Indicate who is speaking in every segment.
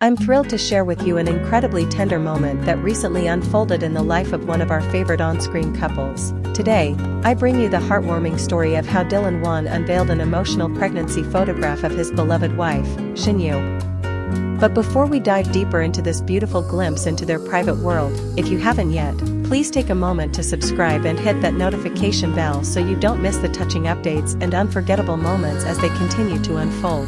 Speaker 1: I'm thrilled to share with you an incredibly tender moment that recently unfolded in the life of one of our favorite on-screen couples. Today, I bring you the heartwarming story of how Wang unveiled an emotional pregnancy photograph of his beloved wife, Shen Yue. But before we dive deeper into this beautiful glimpse into their private world, if you haven't yet, please take a moment to subscribe and hit that notification bell so you don't miss the touching updates and unforgettable moments as they continue to unfold.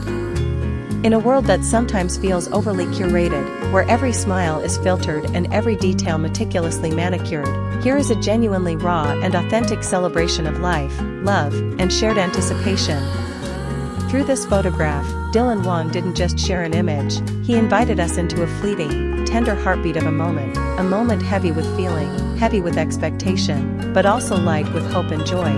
Speaker 1: In a world that sometimes feels overly curated, where every smile is filtered and every detail meticulously manicured, here is a genuinely raw and authentic celebration of life, love, and shared anticipation. Through this photograph, Wang didn't just share an image, he invited us into a fleeting, tender heartbeat of a moment heavy with feeling, heavy with expectation, but also light with hope and joy.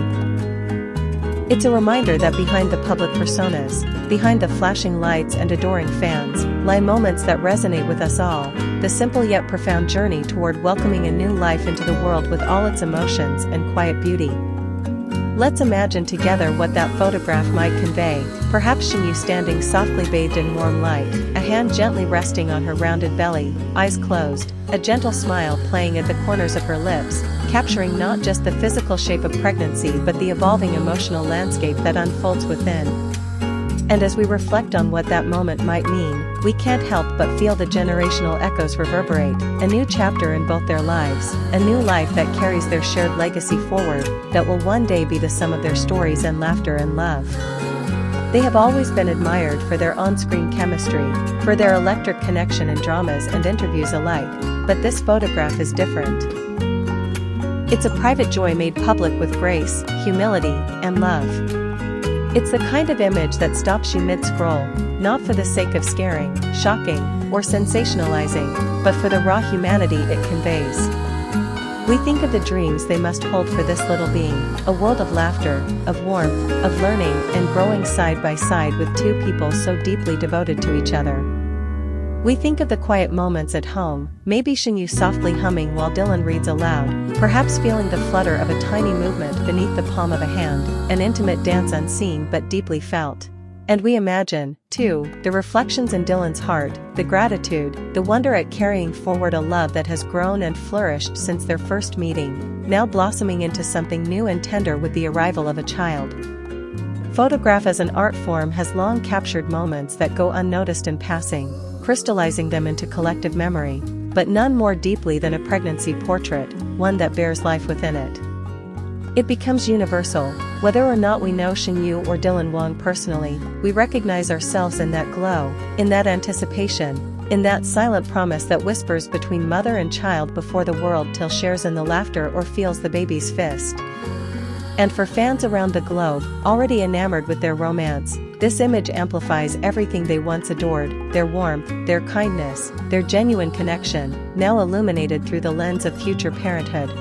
Speaker 1: It's a reminder that behind the public personas, behind the flashing lights and adoring fans, lie moments that resonate with us all, the simple yet profound journey toward welcoming a new life into the world with all its emotions and quiet beauty. Let's imagine together what that photograph might convey, perhaps Shen Yue standing softly bathed in warm light, a hand gently resting on her rounded belly, eyes closed, a gentle smile playing at the corners of her lips, capturing not just the physical shape of pregnancy but the evolving emotional landscape that unfolds within. And as we reflect on what that moment might mean, we can't help but feel the generational echoes reverberate, a new chapter in both their lives, a new life that carries their shared legacy forward, that will one day be the sum of their stories and laughter and love. They have always been admired for their on-screen chemistry, for their electric connection in dramas and interviews alike, but this photograph is different. It's a private joy made public with grace, humility, and love. It's the kind of image that stops you mid-scroll, not for the sake of scaring, shocking, or sensationalizing, but for the raw humanity it conveys. We think of the dreams they must hold for this little being, a world of laughter, of warmth, of learning and growing side by side with two people so deeply devoted to each other. We think of the quiet moments at home, maybe Shen Yue softly humming while Dylan reads aloud, perhaps feeling the flutter of a tiny movement beneath the palm of a hand, an intimate dance unseen but deeply felt. And we imagine, too, the reflections in Dylan's heart, the gratitude, the wonder at carrying forward a love that has grown and flourished since their first meeting, now blossoming into something new and tender with the arrival of a child. Photograph as an art form has long captured moments that go unnoticed in passing, crystallizing them into collective memory, but none more deeply than a pregnancy portrait, one that bears life within it. It becomes universal, whether or not we know Shen Yue or Wang personally, we recognize ourselves in that glow, in that anticipation, in that silent promise that whispers between mother and child before the world till shares in the laughter or feels the baby's fist. And for fans around the globe, already enamored with their romance, this image amplifies everything they once adored, their warmth, their kindness, their genuine connection, now illuminated through the lens of future parenthood.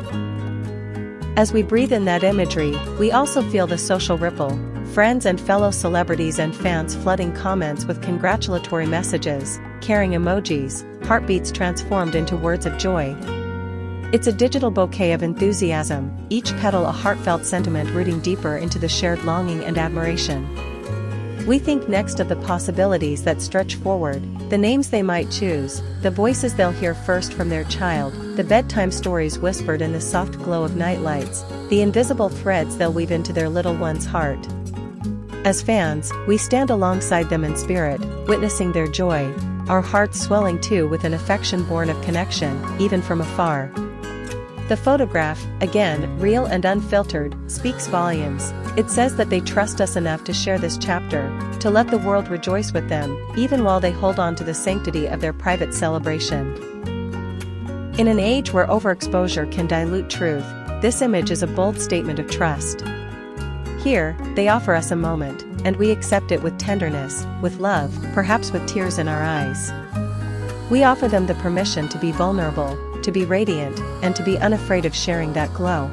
Speaker 1: As we breathe in that imagery, we also feel the social ripple, friends and fellow celebrities and fans flooding comments with congratulatory messages, caring emojis, heartbeats transformed into words of joy. It's a digital bouquet of enthusiasm, each petal a heartfelt sentiment rooting deeper into the shared longing and admiration. We think next of the possibilities that stretch forward, the names they might choose, the voices they'll hear first from their child, the bedtime stories whispered in the soft glow of nightlights, the invisible threads they'll weave into their little one's heart. As fans, we stand alongside them in spirit, witnessing their joy, our hearts swelling too with an affection born of connection, even from afar. The photograph, again, real and unfiltered, speaks volumes. It says that they trust us enough to share this chapter, to let the world rejoice with them, even while they hold on to the sanctity of their private celebration. In an age where overexposure can dilute truth, this image is a bold statement of trust. Here, they offer us a moment, and we accept it with tenderness, with love, perhaps with tears in our eyes. We offer them the permission to be vulnerable, to be radiant, and to be unafraid of sharing that glow.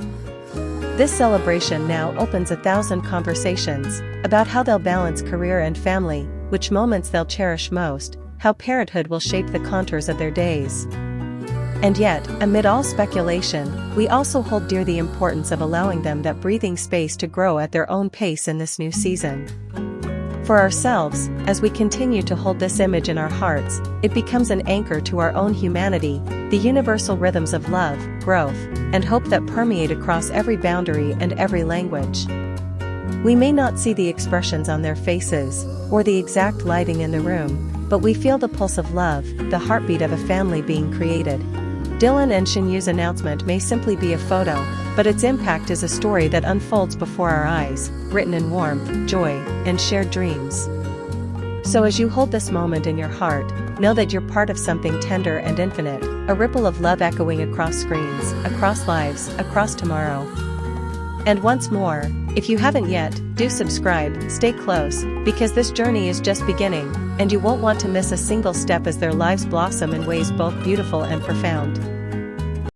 Speaker 1: This celebration now opens 1,000 conversations about how they'll balance career and family, which moments they'll cherish most, how parenthood will shape the contours of their days. And yet, amid all speculation, we also hold dear the importance of allowing them that breathing space to grow at their own pace in this new season. For ourselves, as we continue to hold this image in our hearts, it becomes an anchor to our own humanity, the universal rhythms of love, growth, and hope that permeate across every boundary and every language. We may not see the expressions on their faces, or the exact lighting in the room, but we feel the pulse of love, the heartbeat of a family being created. Dylan and Shen Yue's announcement may simply be a photo, but its impact is a story that unfolds before our eyes, written in warmth, joy, and shared dreams. So as you hold this moment in your heart, know that you're part of something tender and infinite, a ripple of love echoing across screens, across lives, across tomorrow. And once more, if you haven't yet, do subscribe, stay close, because this journey is just beginning, and you won't want to miss a single step as their lives blossom in ways both beautiful and profound.